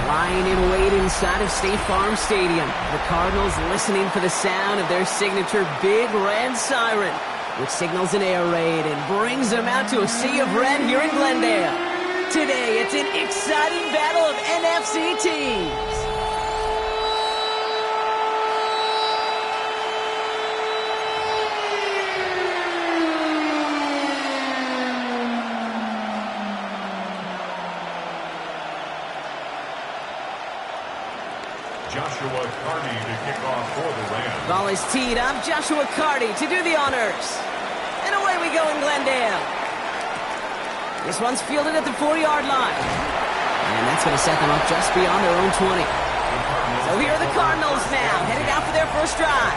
Lying in wait inside of State Farm Stadium, the Cardinals listening for the sound of their signature big red siren, which signals an air raid and brings them out to a sea of red here in Glendale. Today, it's an exciting battle of NFC teams. Joshua Carty to kick off for the Rams. Ball is teed up. Joshua Carty to do the honors. And away we go in Glendale. This one's fielded at the 40-yard line. And that's going to set them up just beyond their own 20. So here are the Cardinals now, headed out for their first drive.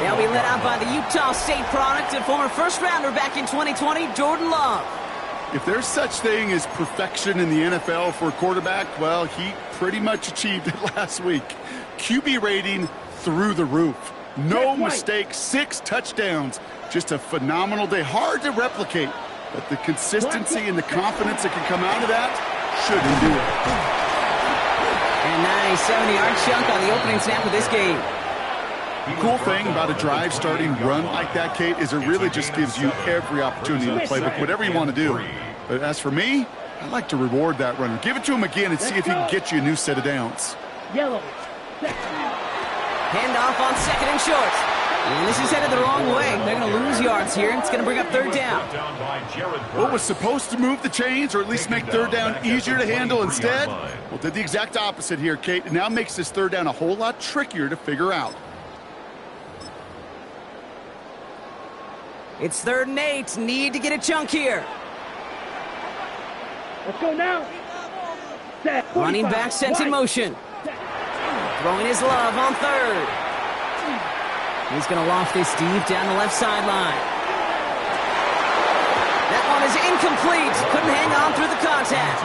They'll be led out by the Utah State product and former first-rounder back in 2020, Jordan Love. If there's such thing as perfection in the NFL for a quarterback, well, he pretty much achieved it last week. QB rating through the roof. No mistakes, 6 touchdowns. Just a phenomenal day. Hard to replicate, but the consistency and the confidence that can come out of that shouldn't do it. And nice 70-yard chunk on the opening snap of this game. The cool thing about a drive starting run like that, Kate, is it really just gives you every opportunity in the playbook, whatever you want to do. But as for me, I like to reward that runner. Give it to him again and see if he can get you a new set of downs. Yellow. Handoff on second and short. And this is headed the wrong way. They're going to lose yards here. It's going to bring up third down. What was supposed to move the chains or at least make third down easier to handle instead? Well, did the exact opposite here, Kate. It now makes this third down a whole lot trickier to figure out. It's 3rd and 8. Need to get a chunk here. Let's go now. Running back sent in motion. Throwing his love on 3rd. He's going to loft this deep down the left sideline. That one is incomplete. Couldn't hang on through the contact.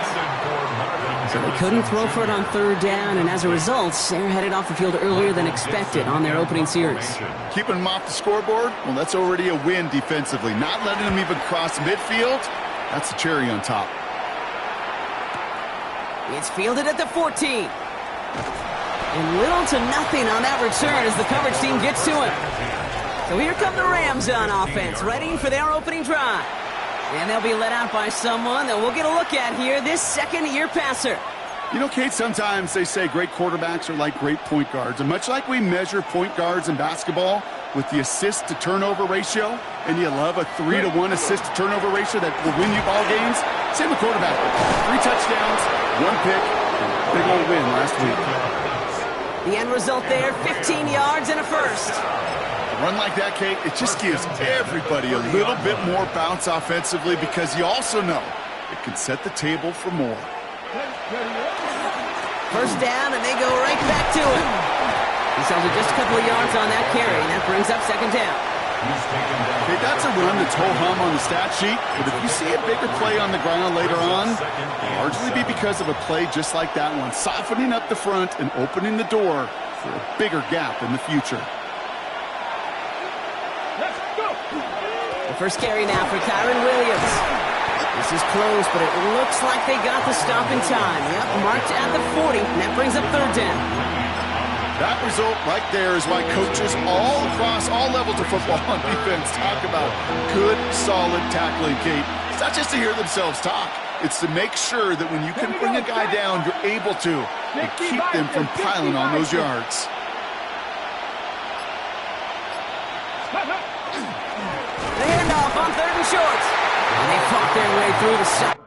So they couldn't throw for it on 3rd down, and as a result, they're headed off the field earlier than expected on their opening series. Keeping them off the scoreboard? Well, that's already a win defensively. Not letting them even cross midfield, that's the cherry on top. It's fielded at the 14. And little to nothing on that return as the coverage team gets to him. So here come the Rams on offense, ready for their opening drive. And they'll be led out by someone that we'll get a look at here, this second-year passer. You know, Kate, sometimes they say great quarterbacks are like great point guards. And much like we measure point guards in basketball with the assist-to-turnover ratio, and you love a 3-to-1 assist-to-turnover ratio that will win you ball games, same with quarterback. 3 touchdowns, 1 pick, big old win last week. The end result there, 15 yards and a first. A run like that, Kate, it just gives everybody a little bit more bounce offensively because you also know it can set the table for more. First down, and they go right back to him. He's held it just a couple of yards on that carry, and that brings up 2nd down. Okay, that's a run that's ho-hum on the stat sheet, but if you see a bigger play on the ground later on, it'll largely be because of a play just like that one, softening up the front and opening the door for a bigger gap in the future. The first carry now for Kyron Williams. This is close, but it looks like they got the stop in time. Yep, marked at the 40, and that brings up 3rd down. That result right there is why coaches all across all levels of football on defense talk about good, solid tackling, Kate. It's not just to hear themselves talk. It's to make sure that when you can bring a guy down, you're able to and keep them from piling on those yards. The handoff on 3rd and short. And they fought their way through the shot.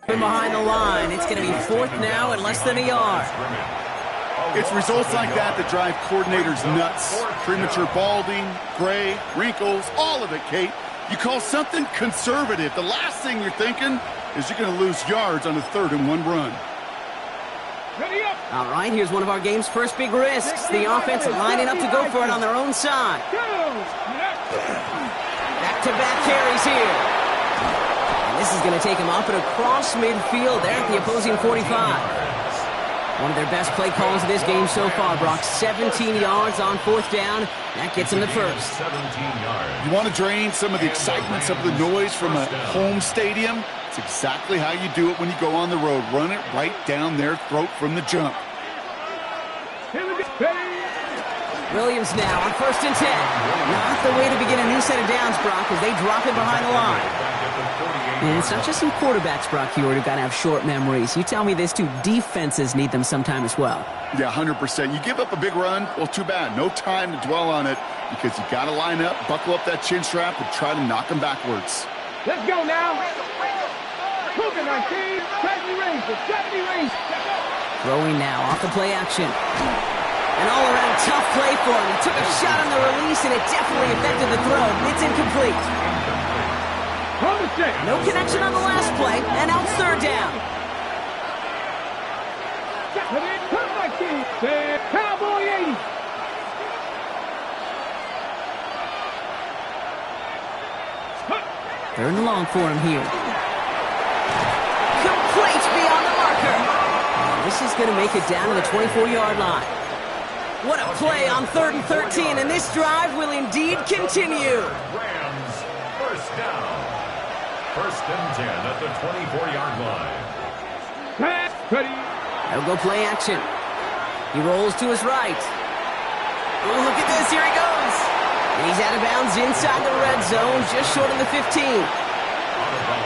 Behind the line, it's going to be 4th now and less than a yard. It's results like that that drive coordinators nuts. Premature balding, gray, wrinkles, all of it, Kate. You call something conservative. The last thing you're thinking is you're going to lose yards on a 3rd and 1 run. All right, here's one of our game's first big risks. The offense lining up to go for it on their own side. Back-to-back carries here. And this is going to take him up and across midfield there at the opposing 45. One of their best play calls of this game so far, Brock. 17 yards on fourth down. That gets him the first. 17 yards. You want to drain some of the excitement, some of the noise from a home stadium? It's exactly how you do it when you go on the road. Run it right down their throat from the jump. Williams now on 1st and 10. Not the way to begin a new set of downs, Brock, as they drop it behind the line. And it's not just some quarterbacks, Brock, here who've got to have short memories. You tell me this too, defenses need them sometime as well. Yeah, 100%. You give up a big run, well, too bad. No time to dwell on it because you got to line up, buckle up that chin strap, and try to knock them backwards. Let's go now. Cougar 19, 70 range, 70 range. Throwing now off the play action. An all-around tough play for him. He took a shot on the release, and it definitely affected the throw. It's incomplete. No connection on the last play, and now it's 3rd down. Cowboy 80. Third and long for him here. Complete beyond the marker. This is going to make it down to the 24-yard line. What a play on 3rd and 13, and this drive will indeed continue. Rams, first down. 1st and 10 at the 24-yard line. Ready. They'll go play action. He rolls to his right. Oh, look at this. Here he goes. And he's out of bounds inside the red zone, just short of the 15.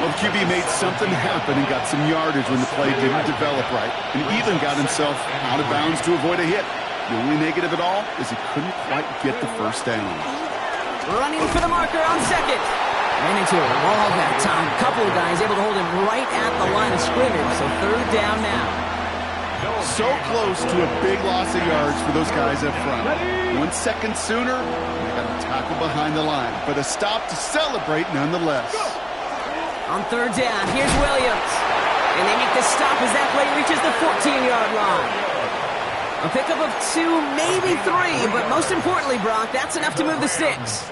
Well, the QB made something happen and got some yardage when the play didn't develop right, and even got himself out of bounds to avoid a hit. The only negative at all is he couldn't quite get the first down. Running for the marker on 2nd. Ran into a wall that time. A couple of guys able to hold him right at the line of scrimmage, so 3rd down now. So close to a big loss of yards for those guys up front. 1 second sooner, they got a tackle behind the line, but a stop to celebrate nonetheless. On 3rd down, here's Williams. And they make the stop as that play reaches the 14-yard line. A pickup of 2, maybe 3, but most importantly, Brock, that's enough to move the sticks.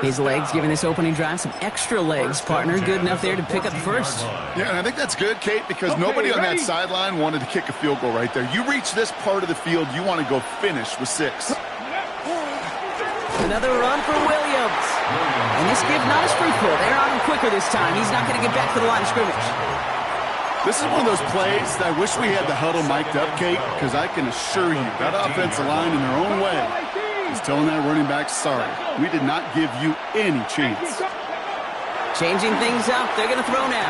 His legs giving this opening drive some extra legs, partner. Good enough there to pick up the first. Yeah, and I think that's good, Kate, because nobody on that sideline wanted to kick a field goal right there. You reach this part of the field, you want to go finish with 6. Another run for Williams. And this give not as fruitful. They're on him quicker this time. He's not going to get back to the line of scrimmage. This is one of those plays that I wish we had the huddle mic'd up, Kate, because I can assure you that offensive line in their own way is telling that running back, sorry, we did not give you any chance. Changing things up. They're going to throw now.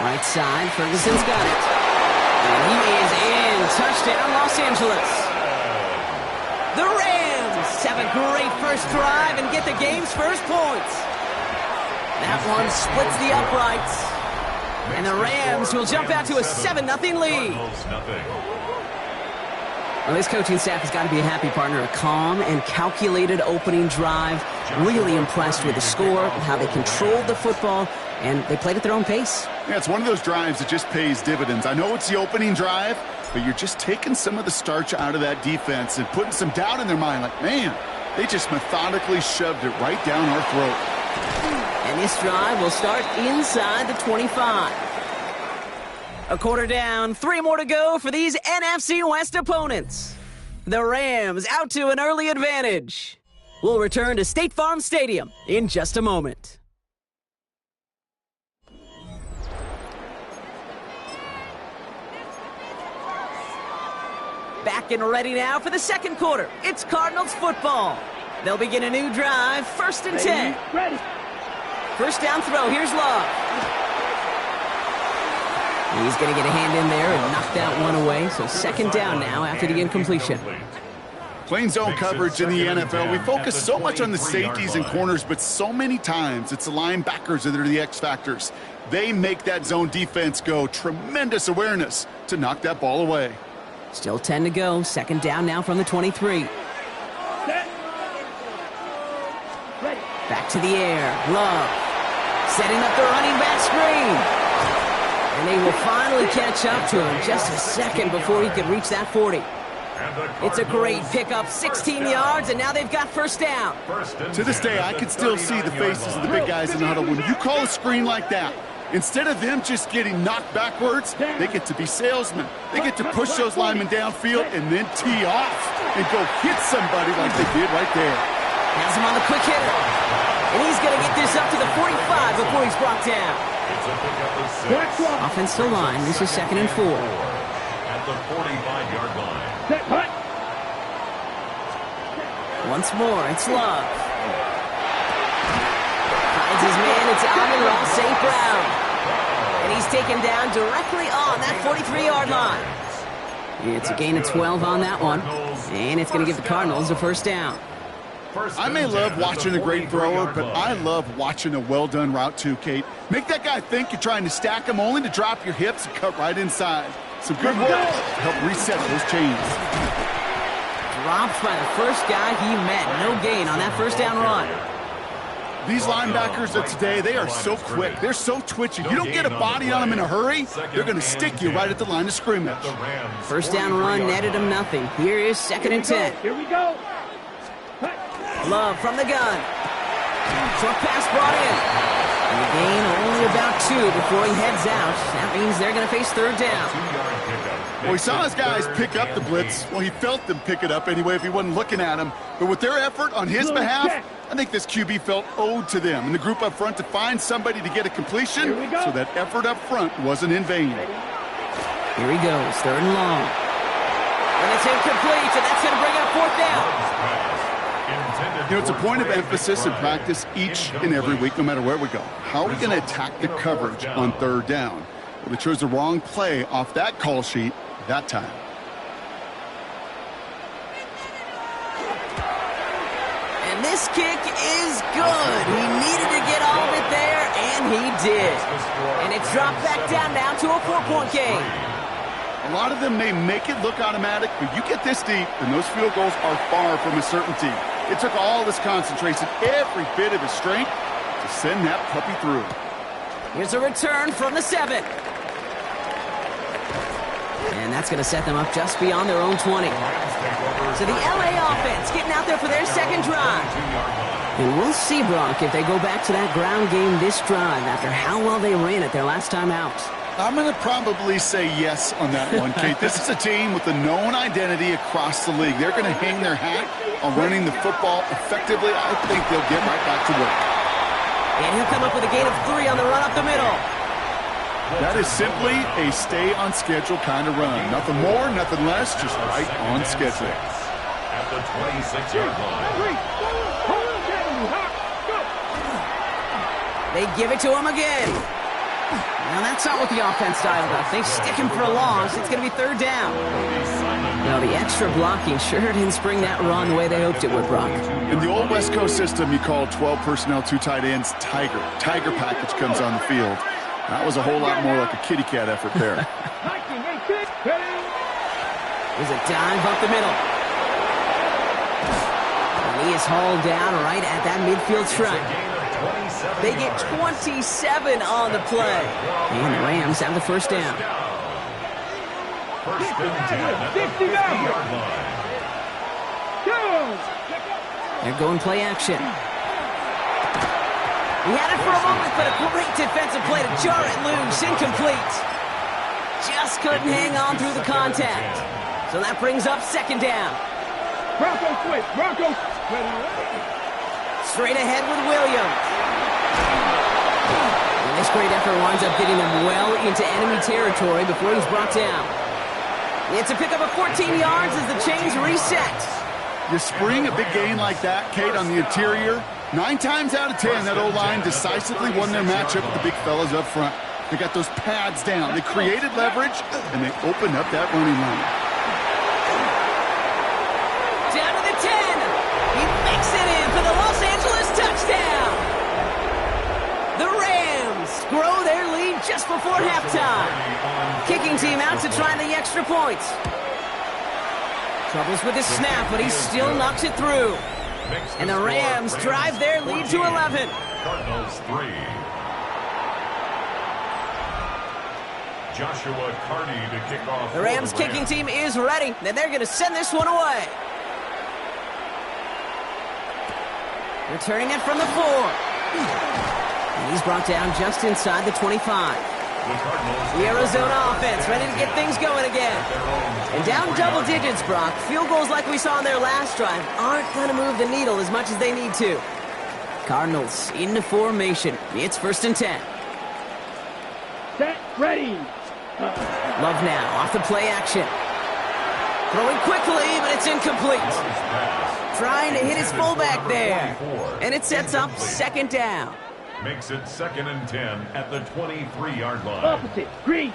Right side, Ferguson's got it. And he is in. Touchdown, Los Angeles. The Rams have a great first drive and get the game's first points. That one splits the uprights. And the Rams will jump out to a 7-0 lead. Well, this coaching staff has got to be a happy partner. A calm and calculated opening drive. Really impressed with the score, how they controlled the football, and they played at their own pace. Yeah, it's one of those drives that just pays dividends. I know it's the opening drive, but you're just taking some of the starch out of that defense and putting some doubt in their mind. Like, man, they just methodically shoved it right down our throat. And this drive will start inside the 25. A quarter down, 3 more to go for these NFC West opponents. The Rams out to an early advantage. We'll return to State Farm Stadium in just a moment. Back and ready now for the second quarter. It's Cardinals football. They'll begin a new drive, 1st and 10. Ready. First down throw, here's Love. He's going to get a hand in there and knock that one away. So 2nd down now after the incompletion. Plain zone coverage in the NFL, we focus so much on the safeties and corners, but so many times it's the linebackers that are the X factors. They make that zone defense go. Tremendous awareness to knock that ball away. Still 10 to go. 2nd down now from the 23. Back to the air. Love setting up the running back screen. And they will finally catch up to him just a second before he could reach that 40. It's a great pickup, 16 yards, and now they've got first down. To this day, I can still see the faces of the big guys in the huddle. When you call a screen like that, instead of them just getting knocked backwards, they get to be salesmen. They get to push those linemen downfield and then tee off and go hit somebody like they did right there. Has him on the quick hitter. And he's going to get this up to the 45 before he's brought down. It's a pickup of 6. Offensive line, this is 2nd and 4. At the 45-yard line. Once more, it's Love. Finds his man, it's Amon-Ra St. Brown. And he's taken down directly on that 43-yard line. It's a gain of 12 on that one. And it's going to give the Cardinals a first down. I may love watching a great thrower, but I love watching a well-done route too, Kate. Make that guy think you're trying to stack him only to drop your hips and cut right inside. Some good work to help reset those chains. Dropped by the first guy he met. No gain on that first down run. These linebackers of today, they are so quick. They're so twitchy. You don't get a body on them in a hurry, they're going to stick you right at the line of scrimmage. First down run netted him nothing. Here is 2nd and 10. Here we go. Love from the gun. Short pass brought in. And the gain only about 2 before he heads out. That means they're going to face third down. Well, he saw his guys pick up the blitz. Well, he felt them pick it up anyway if he wasn't looking at him. But with their effort on his behalf, I think this QB felt owed to them and the group up front to find somebody to get a completion, so that effort up front wasn't in vain. Here he goes, 3rd and long. And it's incomplete, and that's going to bring up 4th down. You know, it's a point of emphasis in practice each and every week, no matter where we go. How are we going to attack the coverage on 3rd down? Well, they chose the wrong play off that call sheet that time. And this kick is good. He needed to get all of it there, and he did. And it's dropped back down to a 4-point game. A lot of them may make it look automatic, but you get this deep, and those field goals are far from a certainty. It took all his concentration, every bit of his strength, to send that puppy through. Here's a return from the 7. And that's going to set them up just beyond their own 20. So the LA offense getting out there for their second drive. And we'll see, Brock, if they go back to that ground game this drive after how well they ran it their last time out. I'm going to probably say yes on that one, Kate. This is a team with a known identity across the league. They're going to hang their hat on running the football effectively. I think they'll get right back to work. And he'll come up with a gain of 3 on the run up the middle. That is simply a stay-on-schedule kind of run. Nothing more, nothing less, just right on schedule. At the 26-yard line. They give it to him again. Now, that's not what the offense dialed up. They stick him for a loss. It's going to be 3rd down. Now, the extra blocking sure didn't spring that run the way they hoped it would, Brock. In the old West Coast system, you call 12 personnel, 2 tight ends, Tiger. Tiger package comes on the field. That was a whole lot more like a kitty cat effort there. There's a dive up the middle. And he is hauled down right at that midfield stripe. They get 27 on the play. And the Rams have the first down. First and 10 at the 50-yard line. They're going play action. He had it for a moment, but a great defensive play to jar it loose. Incomplete. Just couldn't hang on through the contact. So that brings up 2nd down. Bronco switch. Bronco. Straight ahead with Williams. And this great effort winds up getting them well into enemy territory before he's brought down. It's a pickup of 14 yards as the chains reset. You spring a big gain like that, Kate, on the interior. 9 times out of 10, that O-line decisively won their matchup with the big fellas up front. They got those pads down. They created leverage, and they opened up that running line. Down to the 10. He makes it in for the Los Angeles touchdown. The Rams grow their lead just before halftime. Kicking team out to try the extra points. Troubles with his snap, but he still knocks it through. And the Rams drive their lead to 11. Cardinals 3. Joshua Carney to kick off. The Rams kicking team is ready. Then they're going to send this one away. Returning it from the 4. And he's brought down just inside the 25. The Arizona offense ready to get things going again. And down double digits, Brock. Field goals like we saw in their last drive aren't going to move the needle as much as they need to. Cardinals into formation. It's 1st and 10. Set, ready. Love now off the play action. Throwing quickly, but it's incomplete. Trying to hit his fullback there. And it sets up 2nd down. Makes it 2nd and 10 at the 23-yard line. Opposite, green.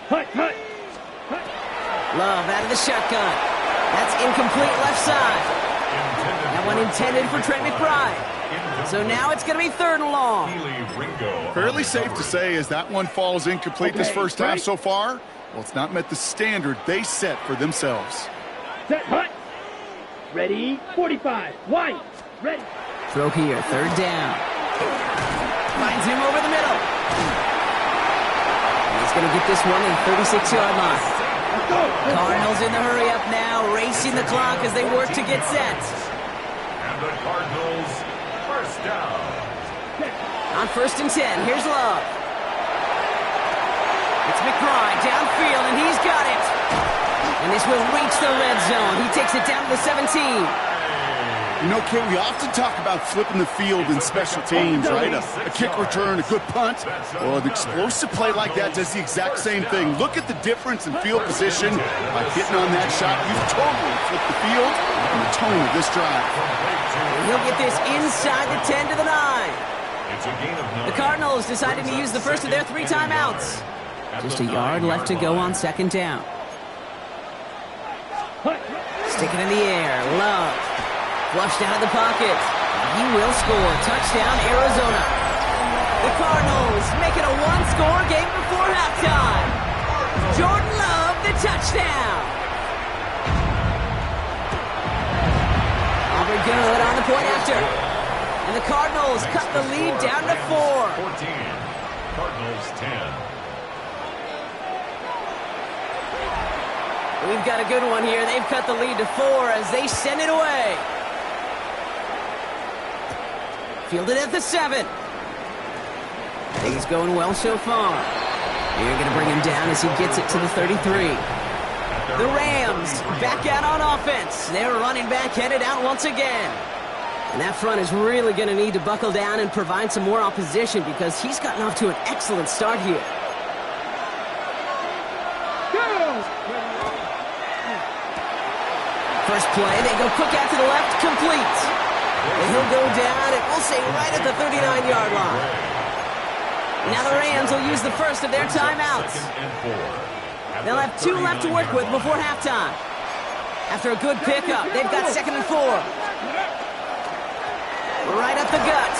Hut, hut. Love out of the shotgun. That's incomplete left side. That one intended for Trent McBride. So now it's going to be 3rd and long. Fairly safe to say as that one falls incomplete this first half so far, well, it's not met the standard they set for themselves. Set, hut. Ready, 45. White. Ready. Throw here, 3rd down. Finds him over the middle. And he's going to get this one in 36-yard line. Cardinals in the hurry up now, racing the clock as they work to get set. And the Cardinals, 1st down. On 1st and 10, here's Love. It's McBride downfield, and he's got it. And this will reach the red zone. He takes it down to the 17. You know, Kate, we often talk about flipping the field in special teams, right? A kick return, a good punt. Well, an explosive play like that does the exact same thing. Look at the difference in field position. By hitting on that shot, you've totally flipped the field and the tone of this drive. He'll get this inside the 10 to the 9. The Cardinals decided to use the first of their 3 timeouts. Just a yard left to go on 2nd down. Stick it in the air. Love. Flushed out of the pocket. He will score. Touchdown, Arizona. The Cardinals make it a 1-score game before halftime. Jordan Love, the touchdown. Auburn good on the point after. And the Cardinals cut the lead down to 4. 14. Cardinals 10. We've got a good one here. They've cut the lead to 4 as they send it away. Fielded at the 7. He's going well so far. You're going to bring him down as he gets it to the 33. The Rams back out on offense. Their running back headed out once again. And that front is really going to need to buckle down and provide some more opposition because he's gotten off to an excellent start here. First play, they go quick out to the left, complete. And he'll go down, and we'll say right at the 39-yard line. Now the Rams will use the first of their timeouts. They'll have 2 left to work with before halftime. After a good pickup, they've got 2nd and 4. Right up the gut.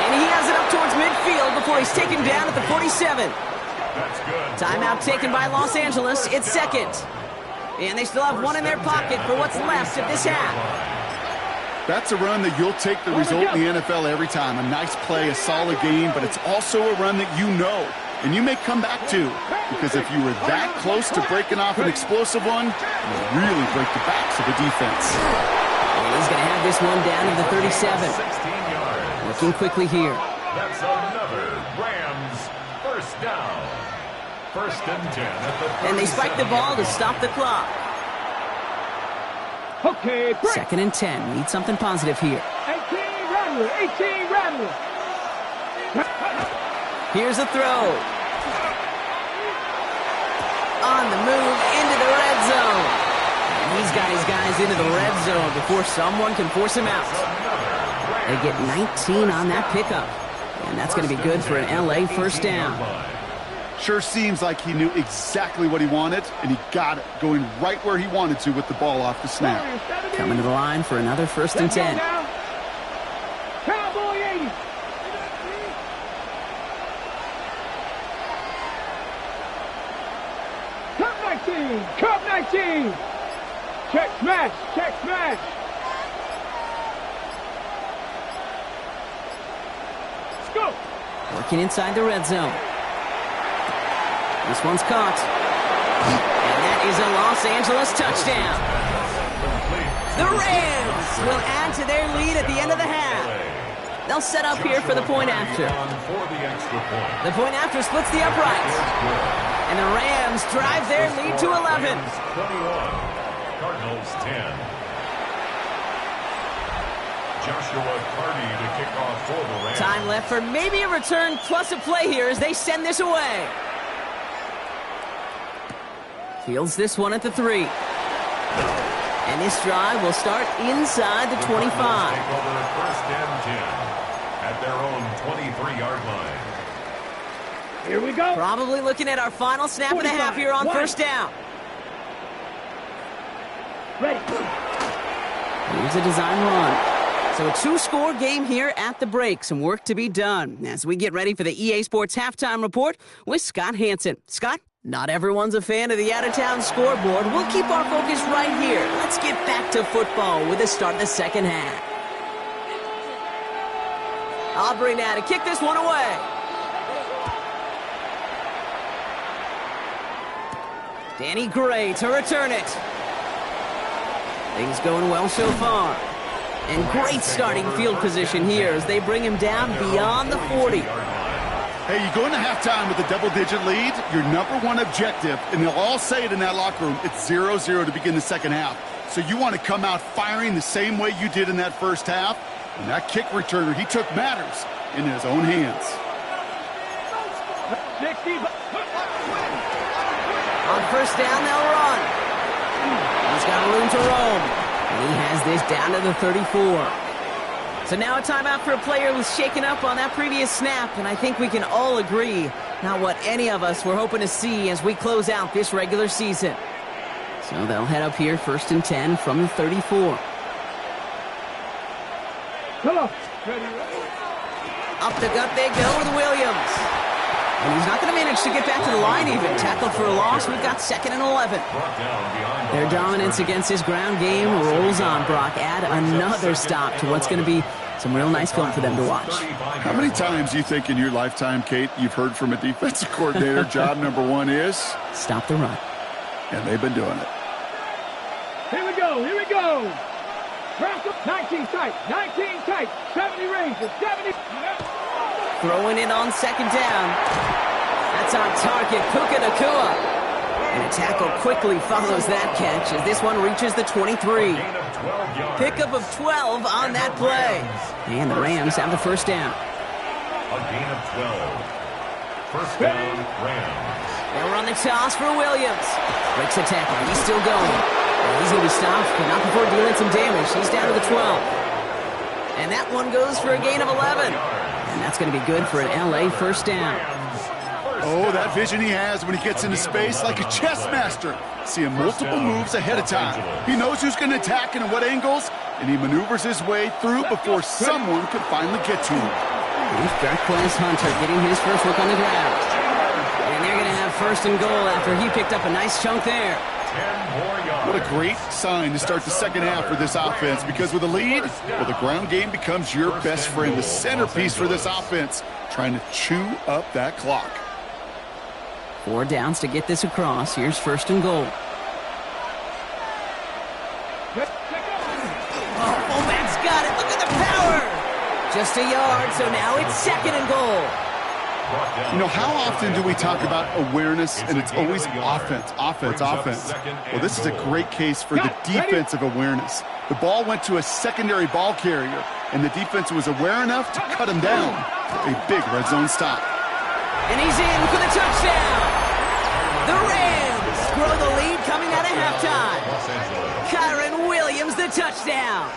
And he has it up towards midfield before he's taken down at the 47. Timeout taken by Los Angeles. It's 2nd. And they still have 1 in their pocket for what's left of this half. That's a run that you'll take the result in the NFL every time. A nice play, a solid game, but it's also a run that you know and you may come back to. Because if you were that close to breaking off an explosive one, you'll really break the backs of the defense. And he's going to have this one down to the 37. Looking quickly here. That's another Rams 1st down. 1st and 10 at the 37. And they spike the ball to stop the clock. Okay, break. 2nd and 10. Need something positive here. 18 Rattler, 18 Rattler. Here's a throw. On the move into the red zone. And he's got his guys into the red zone before someone can force him out. They get 19 on that pickup. And that's going to be good for an LA 1st down. Sure seems like he knew exactly what he wanted, and he got it, going right where he wanted to with the ball off the snap. Coming to the line for another 1st and 10. Cowboy 80. Cup 19. Cup 19. Check smash. Check smash. Let's go. Working inside the red zone. This one's caught. And that is a Los Angeles touchdown. The Rams will add to their lead at the end of the half. They'll set up here for the point after. The point after splits the uprights. And the Rams drive their lead to 11. 21, Cardinals 10. Joshua Carty to kick off for the Rams. Time left for maybe a return plus a play here as they send this away. Fields this one at the 3. And this drive will start inside the 25. Take over first and 10 at their own 23-yard line. Here we go. Probably looking at our final snap of the half here on first down. Ready. Here's a design run. So a 2-score game here at the break. Some work to be done as we get ready for the EA Sports Halftime Report with Scott Hansen. Scott? Not everyone's a fan of the out-of-town scoreboard. We'll keep our focus right here. Let's get back to football with the start of the second half. Aubrey now to kick this one away. Danny Gray to return it. Things going well so far. And great starting field position here as they bring him down beyond the 40. Hey, you go into halftime with a double-digit lead, your number one objective, and they'll all say it in that locker room, it's 0-0 to begin the second half. So you want to come out firing the same way you did in that first half. And that kick returner, he took matters in his own hands. On first down, they'll run. He's got room to roam. And he has this down to the 34. So now a timeout for a player who's shaken up on that previous snap, and I think we can all agree not what any of us were hoping to see as we close out this regular season. So they'll head up here first and 10 from the 34. Come on. Up the gut they go with Williams. And he's not going to manage to get back to the line even. Tackled for a loss. We've got 2nd and 11. Their dominance against this ground game rolls on, Brock. Add another stop to what's going to be some real nice film for them to watch. How many times do you think in your lifetime, Kate, you've heard from a defensive coordinator, job number one is? Stop the run. And they've been doing it. Here we go. Here we go. 19 tight. 19 tight. 70 ranges. 70. Throwing it on second down. That's on target, Puka Nacua. And a tackle quickly follows that catch as this one reaches the 23. Pickup of 12 on that play. And the Rams have the first down. A gain of 12. First down, Rams. They'll run the toss for Williams. Breaks the tackle. He's still going. And he's going to be stopped, but not before dealing some damage. He's down to the 12. And that one goes for a gain of 11. And that's going to be good for an LA first down. Oh, that vision he has when he gets into space like a chess master. Seeing multiple moves ahead of time. He knows who's going to attack and at what angles, and he maneuvers his way through before someone can finally get to him. Here's Jarquez Hunter getting his first look on the ground. And they're going to have first and goal after he picked up a nice chunk there. 10 more yards. What a great sign to start the second half for this offense, because with a lead, well, the ground game becomes your best friend, the centerpiece for this offense, trying to chew up that clock. 4 downs to get this across. Here's first and goal. Oh, fullback's got it. Look at the power. Just a yard, so now it's second and goal. You know, how often do we talk about awareness and it's always offense, offense, offense? Well, this is a great case for the defensive awareness. The ball went to a secondary ball carrier, and the defense was aware enough to cut him down. A big red zone stop. And he's in for the touchdown. The Rams grow the lead coming out of halftime. Kyron Williams, the touchdown.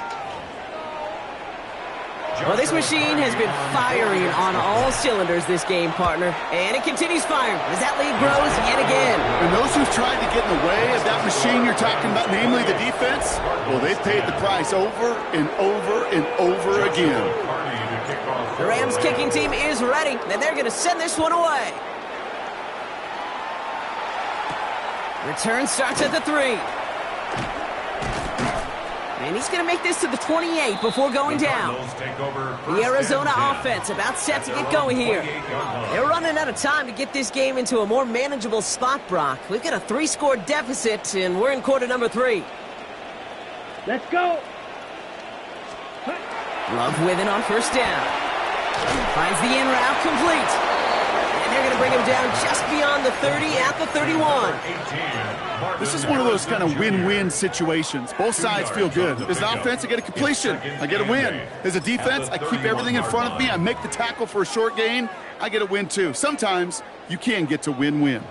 Well, this machine has been firing on all cylinders this game, partner. And it continues firing as that lead grows yet again. And those who've tried to get in the way of that machine you're talking about, namely the defense, well, they've paid the price over and over and over again. The Rams kicking team is ready, and they're going to send this one away. Return starts at the 3. And he's going to make this to the 28 before going down. The Arizona offense about set to get going here. They're running out of time to get this game into a more manageable spot, Brock. We've got a 3-score deficit, and we're in quarter number 3. Let's go. Love with it on first down. Finds the in route complete. And they're going to bring him down just beyond the 30 at the 31. This is one of those kind of win-win situations. Both sides feel good. As an offense, I get a completion. I get a win. As a defense, I keep everything in front of me. I make the tackle for a short gain. I get a win, too. Sometimes you can get to win-win.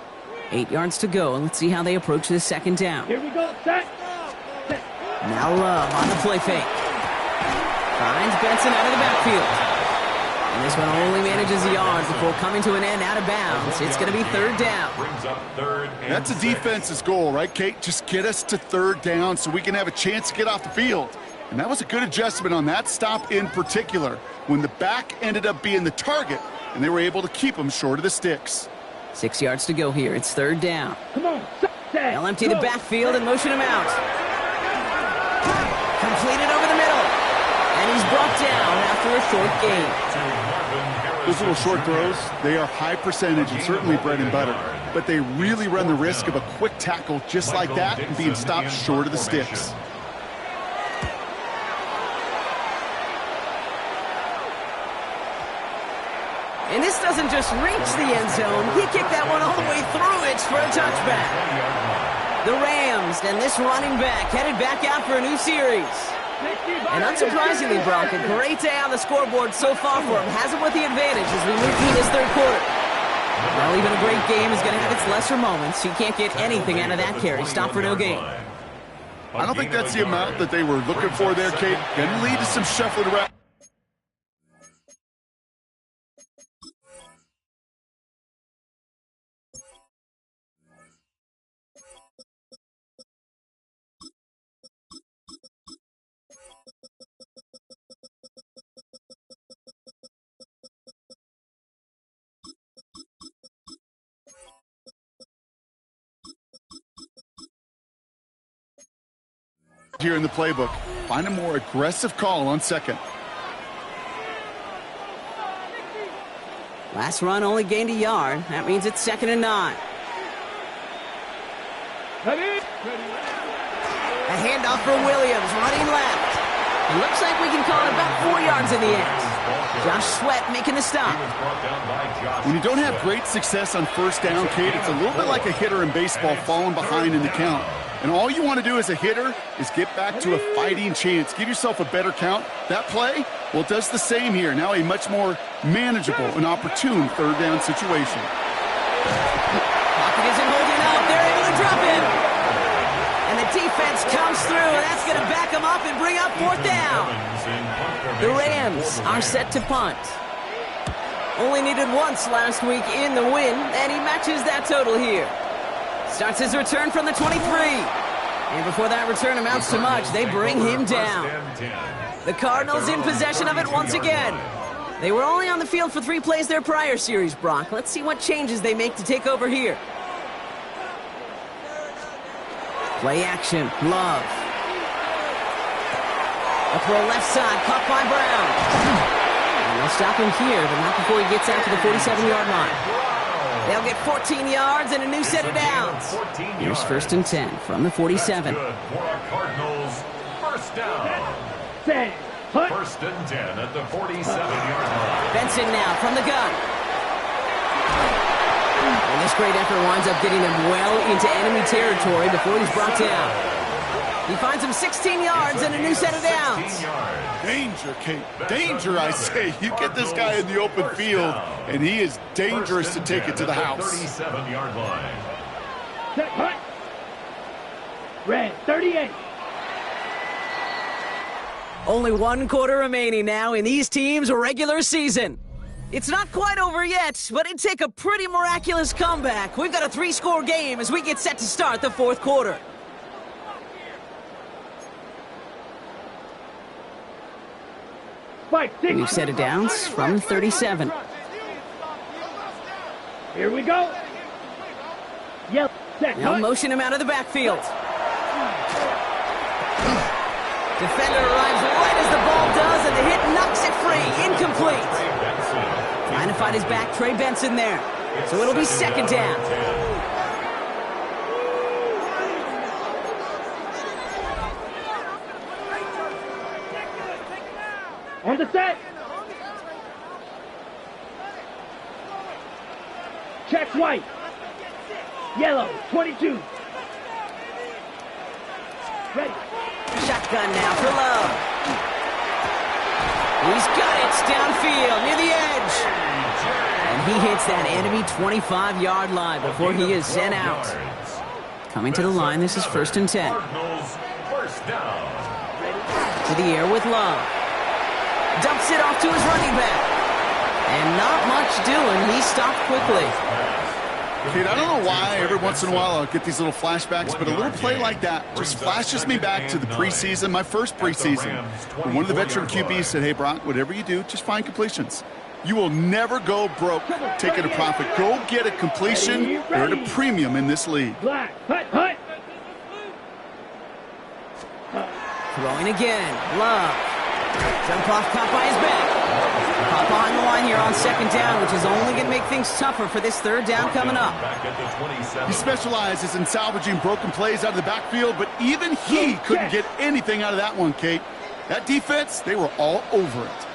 8 yards to go, and let's see how they approach this second down. Here we go. Set. Now Love on the play fake. Finds Benson out of the backfield. And this one only manages a yard before coming to an end out of bounds. It's going to be third down. That's a defense's goal, right, Kate? Just get us to third down so we can have a chance to get off the field. And that was a good adjustment on that stop in particular, when the back ended up being the target, and they were able to keep him short of the sticks. 6 yards to go here. It's third down. Come on. They'll empty the backfield and motion him out. Completed over the middle. And he's brought down after a short gain. Those little short throws, they are high percentage and certainly bread and butter. But they really run the risk of a quick tackle just like that and being stopped short of the sticks. And this doesn't just reach the end zone. He kicked that one all the way through it for a touchback. The Rams and this running back headed back out for a new series. And unsurprisingly, Brock, a great day on the scoreboard so far for him. Has him with the advantage as we move through this third quarter. Well, even a great game is going to have its lesser moments. You can't get anything out of that carry. Stop for no gain. I don't think that's the amount that they were looking for there, Kate. Going to lead to some shuffling around. Here in the playbook, find a more aggressive call on second. Last run only gained a yard. That means it's 2nd and 9. A handoff for Williams, running left. It looks like we can call it about 4 yards in the end. Josh Sweat making the stop. When you don't have great success on first down, Kate, it's a little bit like a hitter in baseball falling behind in the count. And all you want to do as a hitter is get back to a fighting chance. Give yourself a better count. That play, well, it does the same here. Now a much more manageable and opportune third down situation. Pocket isn't holding up. They're able to drop him. And the defense comes through, and that's going to back them up and bring up fourth down. The Rams are set to punt. Only needed once last week in the win, and he matches that total here. Starts his return from the 23. And before that return amounts to much, they bring him down. The Cardinals in possession of it once again. They were only on the field for 3 plays their prior series, Brock. Let's see what changes they make to take over here. Play action, Love. A throw left side, caught by Brown. And they'll stop him here, but not before he gets out to the 47-yard line. They'll get 14 yards and a new set of downs. Here's 1st and 10 from the 47. Cardinals, first down. 1st and 10 at the 47-yard line. Benson now from the gun. And this great effort winds up getting him well into enemy territory before he's brought down. He finds him 16 yards and a new set of downs. Danger, Kate. Danger, I say. You get this guy in the open field, and he is dangerous to take it to the house. 37-yard line. Set, punt. Red, 38. Only 1 quarter remaining now in these teams' regular season. It's not quite over yet, but it'd take a pretty miraculous comeback. We've got a 3-score game as we get set to start the 4th quarter. New set of downs from 37. Here we go. Yep. Now motion him out of the backfield. Defender arrives right as the ball does, and the hit knocks it free. Incomplete. Trying to find his back, Trey Benson there. So it'll be second down. On the set. Check white. Yellow, 22. Ready. Shotgun now for Love. He's got it. It's downfield near the edge. And he hits that enemy 25-yard line before he is sent out. Coming to the line, this is 1st and 10. To the air with Love. Dumps it off to his running back. And not much doing. He stopped quickly. Kate, I don't know why every once in a while I'll get these little flashbacks, but a little play like that just flashes me back to the preseason, my first preseason. When one of the veteran QBs said, hey, Brock, whatever you do, just find completions. You will never go broke taking a profit. Go get a completion. You're at a premium in this league. Throwing again. Love. Jump off, caught by his back. Hop on the line here on 2nd down, which is only going to make things tougher for this 3rd down coming up. He specializes in salvaging broken plays out of the backfield, but even he couldn't get anything out of that one, Kate. That defense, they were all over it.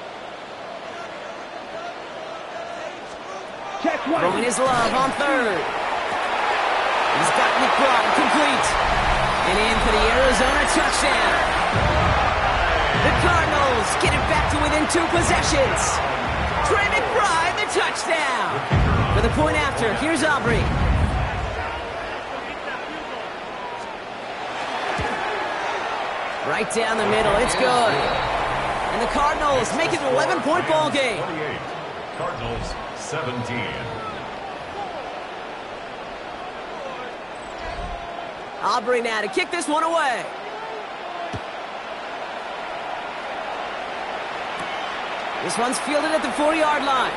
Throwing his Love on 3rd. He's got McBride complete. And in for the Arizona touchdown. The Cardinals get it back to within 2 possessions. Trey McBride, the touchdown. For the point after, here's Aubrey. Right down the middle, it's good. And the Cardinals make it an 11-point ball game. Cardinals 17. Aubrey now to kick this one away. This one's fielded at the 40-yard line.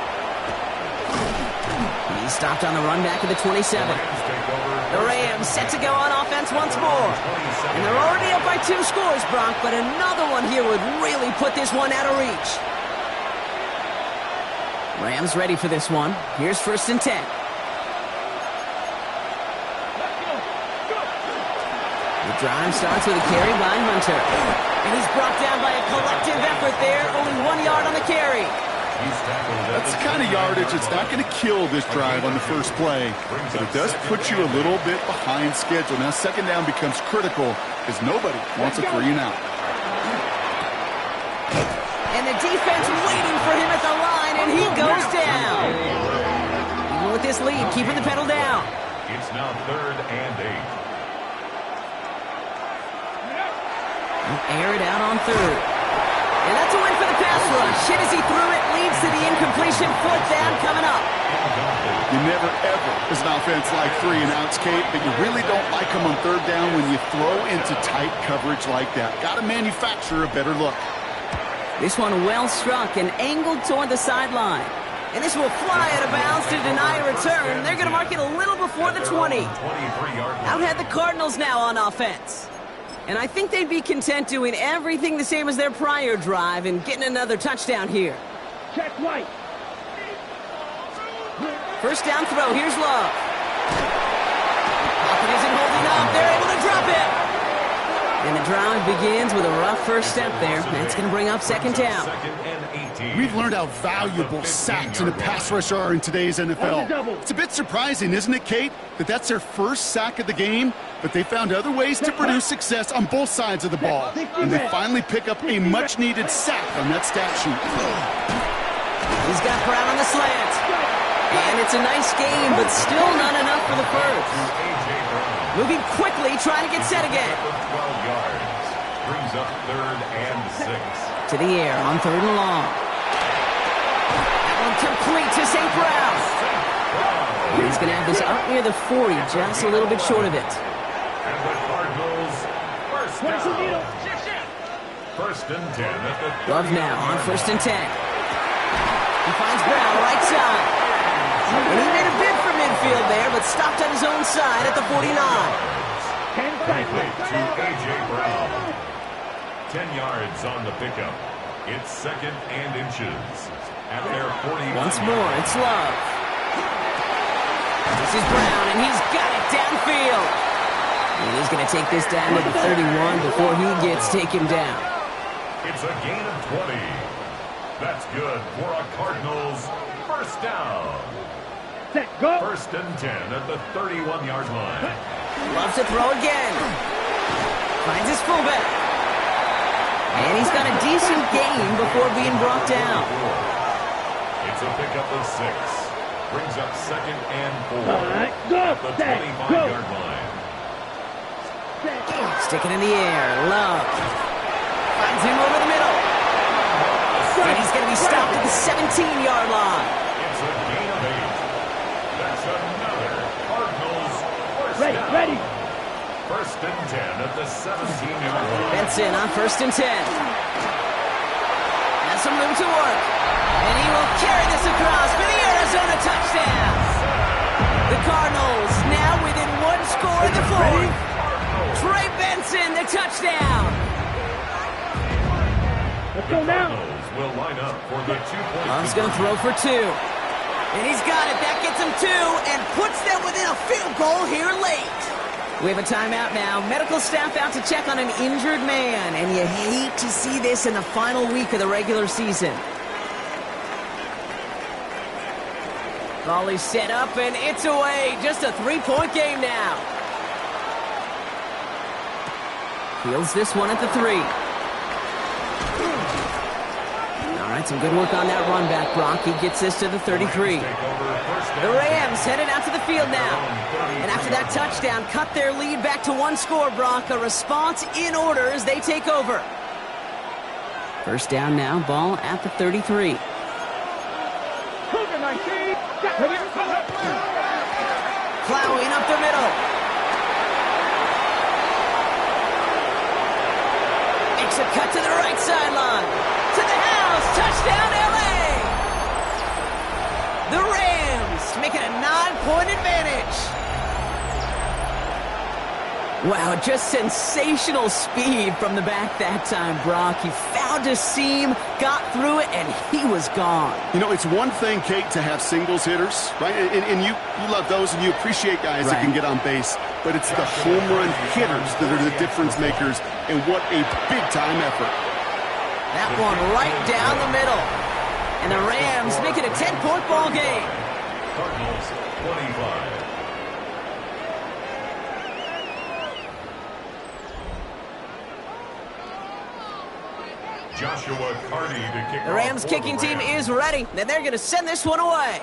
He's stopped on the run back at the 27. The Rams set to go on offense once more. And they're already up by 2 scores, Bronk, but another one here would really put this one out of reach. Rams ready for this one. Here's 1st and 10. The drive starts with a carry by Hunter. And he's brought down by a collective effort there. Only 1 yard on the carry. That's the kind of yardage that's not going to kill this drive on the first play, but it does put you a little bit behind schedule. Now 2nd down becomes critical because nobody wants a 3 and out. And the defense waiting for him at the line, and he goes down. Even with this lead, keeping the pedal down. It's now 3rd and 8. Air it out on 3rd. And that's a win for the pass rush. Hit as he threw it, leads to the incompletion. 4th down coming up. You never, ever, as an offense, like 3 and outs, Kate, but you really don't like them on 3rd down when you throw into tight coverage like that. Got to manufacture a better look. This one well struck and angled toward the sideline. And this will fly out of bounds to deny a return. They're going to mark it a little before the 20. Out had the Cardinals now on offense. And I think they'd be content doing everything the same as their prior drive and getting another touchdown here. Check white. 1st down throw. Here's Love. Pocket isn't holding up. They're able to drop it. And the drive begins with a rough first step there. That's going to bring up 2nd down. We've learned how valuable sacks in a pass rush are in today's NFL. It's a bit surprising, isn't it, Kate, that that's their first sack of the game, but they found other ways to produce success on both sides of the ball. And they finally pick up a much-needed sack on that stat sheet. He's got Brown on the slant. And it's a nice game, but still not enough for the first. Moving quickly, trying to get set again. 12 yards. Brings up 3rd and 6. To the air on 3rd and long. That one complete to St. Brown. He's going to have this up near the 40, just a little bit short of it. And the Cardinals, 1st down. 1st and 10 at the 30. Love now on 1st and 10. He finds Brown right side. And he made a bid for midfield there, but stopped on his own side at the 49. To A.J. Brown. 10 yards on the pickup. It's 2nd and inches. At their 40. Once more, it's Love. This is Brown, and he's got it downfield. And he's going to take this down to the 31 before he gets taken down. It's a gain of 20. That's good for a Cardinals first down. Set, go. 1st and 10 at the 31-yard line. Loves to throw again. Finds his fullback. And he's got a decent gain before being brought down. It's a pickup of 6. Brings up 2nd and 4. All right, go. At the 25-yard line. Stick it in the air. Love. Finds him over the middle. And he's going to be stopped at the 17-yard line. It's a gain of 8. That's another Cardinals first down. Ready. 1st and 10 at the 17-yard line. Benson on 1st and 10. Has some room to work. And he will carry this across for the Arizona touchdown. The Cardinals now within 1 score in the 4th. Trey Benson, the touchdown. Let's go now. Cardinals will line up for the 2-point. Love's going to throw for 2. And he's got it. That gets him 2 and puts them within a field goal here late. We have a timeout now. Medical staff out to check on an injured man. And you hate to see this in the final week of the regular season. Volley set up, and it's away. Just a 3-point game now. Fields this one at the 3. All right, some good work on that run back, Brock. He gets this to the 33. The Rams headed out to the field now. And after that touchdown, cut their lead back to 1 score, Brock. A response in order as they take over. First down now, ball at the 33. Plowing up the middle. Makes a cut to the right sideline. To the house. Touchdown, LA. The Rams make it a 9-point advantage. Wow, just sensational speed from the back that time, Brock. He found a seam, got through it, and he was gone. You know, it's one thing, Kate, to have singles hitters, right? And you love those, and you appreciate guys that can get on base. But it's the home run hitters that are the difference makers, and what a big-time effort. That one right down the middle. And the Rams make it a 10-point ball game. Cardinals 25. Joshua Carty to kick. The Rams kicking team is ready, and they're going to send this one away.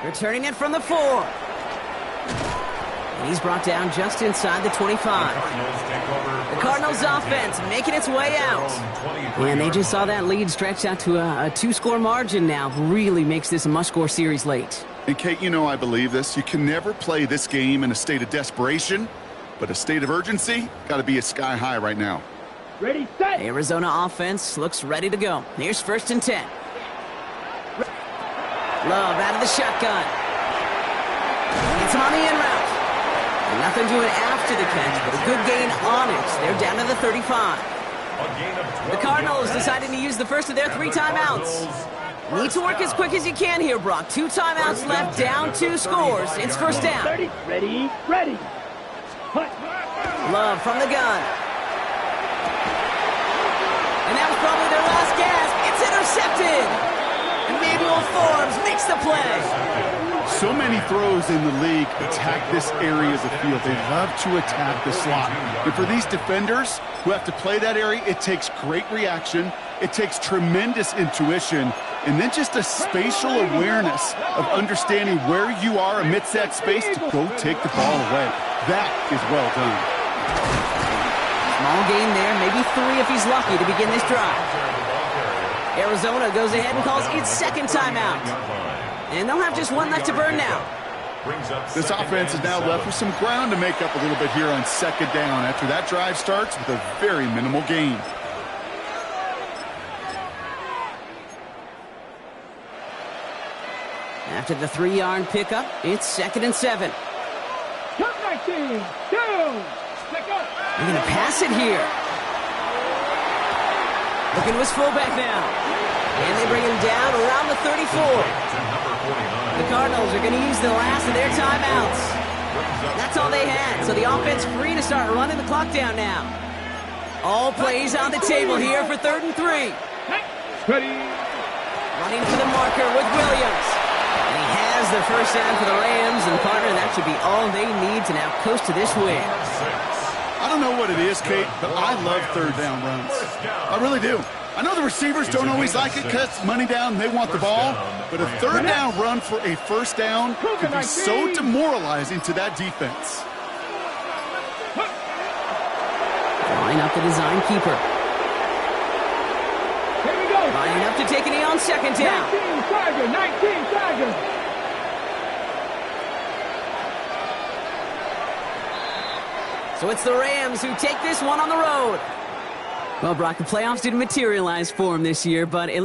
Returning it from the 4. And he's brought down just inside the 25. The Cardinals offense making its way out. And they just saw that lead stretch out to a 2-score margin now. Really makes this a must-score series late. And Kate, you know I believe this. You can never play this game in a state of desperation. But a state of urgency got to be at sky high right now. Ready, set. Arizona offense looks ready to go. Here's 1st and 10. Love out of the shotgun. Gets him on the in route. And nothing doing after the catch, but a good gain on it. They're down to the 35. The Cardinals deciding to use the first of their 3 timeouts. Need to work as quick as you can here, Brock. 2 timeouts left, down 2 scores. It's first down. Ready. Love from the gun. And that was probably their last gasp. It's intercepted. Emmanuel Forbes makes the play. So many throws in the league attack this area of the field. They love to attack the slot. And for these defenders who have to play that area, it takes great reaction. It takes tremendous intuition. And then just a spatial awareness of understanding where you are amidst that space to go take the ball away. That is well done. Small gain there, maybe 3 if he's lucky to begin this drive. Arizona goes ahead and calls its 2nd timeout. And they'll have just 1 left to burn now. This offense is now left with some ground to make up a little bit here on 2nd down after that drive starts with a very minimal gain. After the 3-yard pickup, it's 2nd and 7. Come 19, 2. They're going to pass it here. Looking to his fullback now. And they bring him down around the 34. The Cardinals are going to use the last of their timeouts. That's all they had, so the offense free to start running the clock down now. All plays on the table here for 3rd and 3. Running for the marker with Williams. And he has the first down for the Rams, and partner, that should be all they need to now coast to this win. I don't know what it is, Kate, but I love 3rd down runs. I really do. I know the receivers don't always like it because money down, they want the ball, but a 3rd down run for a 1st down could be so demoralizing to that defense. Line up the design keeper. Here we go. Lining up to take a knee on 2nd down. 19 Tiger, 19 Tiger. So it's the Rams who take this one on the road. Well, Brock, the playoffs didn't materialize for him this year, but